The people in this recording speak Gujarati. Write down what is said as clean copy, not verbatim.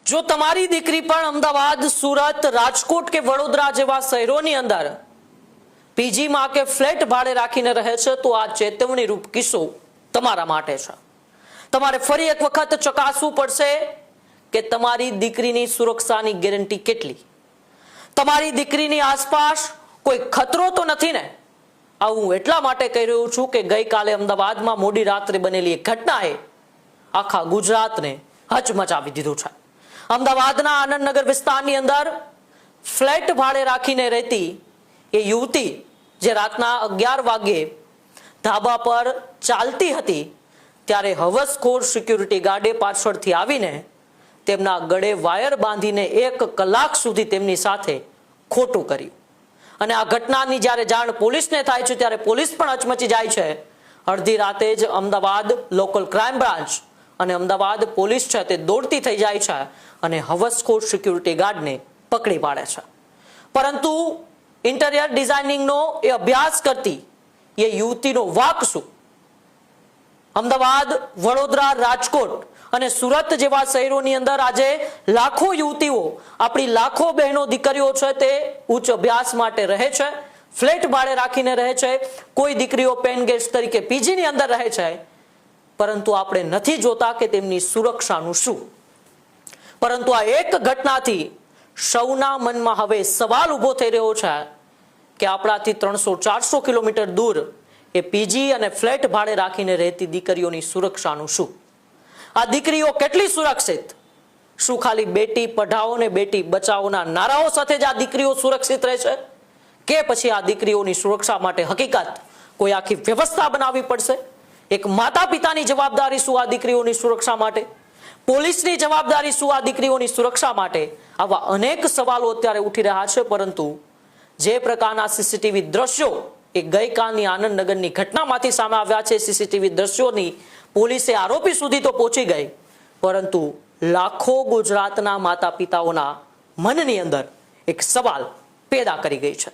જો તમારી દીકરી પણ અમદાવાદ, સુરત, રાજકોટ કે વડોદરા જેવા શહેરોની અંદર પીજીમાં કે ફ્લેટ ભાડે રાખીને રહે છે તો આ ચેતવણી રૂપ કિસ્સો તમારા માટે છે। તમારે ફરી એક વખત ચકાસવું પડશે કે તમારી દીકરીની સુરક્ષાની ગેરંટી કેટલી, તમારી દીકરીની આસપાસ કોઈ ખતરો તો નથી ને। આવું હું એટલા માટે કહી રહ્યો છું કે ગઈકાલે અમદાવાદમાં મોડી રાત્રે બનેલી એક ઘટનાએ આખા ગુજરાતને હચમચાવી દીધું છે। અમદાવાદના આનંદનગર વિસ્તારની અંદર ફ્લેટ ભાડે રાખીને રહેતી એ યુવતી જે રાતના 11 વાગ્યે ધાબા પર ચાલતી હતી ત્યારે હવસખોર સિક્યુરિટી ગાર્ડે પાછળથી આવીને તેમના ગળે વાયર બાંધીને 1 કલાક સુધી તેમની સાથે ખોટું કર્યું અને આ ઘટનાની જ્યારે જાણ પોલીસને થાય છે ત્યારે પોલીસ પણ હચમચી જાય છે। અડધી રાતે જ અમદાવાદ લોકલ ક્રાઇમ બ્રાન્ચ અને અમદાવાદ પોલીસ છે તે દોડતી થઈ જાય છે અને હવસખોર સિક્યુરિટી ગાર્ડને પકડી પાડે છે। પરંતુ ઇન્ટિરિયર ડિઝાઇનિંગનો એ અભ્યાસ કરતી એ યુવતીનો વાક શું? અમદાવાદ, વડોદરા, રાજકોટ અને સુરત જેવા શહેરોની અંદર આજે લાખો યુવતીઓ, આપણી લાખો બહેનો દીકરીઓ છે તે ઉચ્ચ અભ્યાસ માટે રહે છે, ફ્લેટ ભાડે રાખીને રહે છે, કોઈ દીકરીઓ પેન ગેસ્ટ તરીકે પીજીની અંદર રહે છે, પરંતુ આપણે નથી જોતા કે તેમની સુરક્ષાનું શું। પરંતુ આ એક ઘટનાથી સૌના મનમાં હવે સવાલ ઉભો થઈ રહ્યો છે કે આપણાથી 300-400 કિલોમીટર દૂર એ પીજી અને ફ્લેટ ભાડે રાખીને રહેતી દીકરીઓની સુરક્ષાનું શું? આ દીકરીઓ કેટલી સુરક્ષિત? શું ખાલી બેટી પઢાઓ ને બેટી બચાવોના નારાઓ સાથે જ આ દીકરીઓ સુરક્ષિત રહે છે કે પછી આ દીકરીઓની સુરક્ષા માટે હકીકત કોઈ આખી વ્યવસ્થા બનાવવી પડશે? એક માતા પિતાની જવાબદારી શું આ દીકરીઓની સુરક્ષા માટે? પોલીસની જવાબદારી શું આ દીકરીઓની સુરક્ષા માટે? આવા અનેક સવાલો અત્યારે ઉઠી રહ્યા છે। પરંતુ જે પ્રકારના સીસીટીવી દ્રશ્યો એ ગઈકાલની આનંદનગરની ઘટનામાંથી સામે આવ્યા છે, સીસીટીવી દ્રશ્યોની પોલીસે આરોપી સુધી તો પહોંચી ગઈ, પરંતુ લાખો ગુજરાતના માતા પિતાઓના મનની અંદર એક સવાલ પેદા કરી ગઈ છે।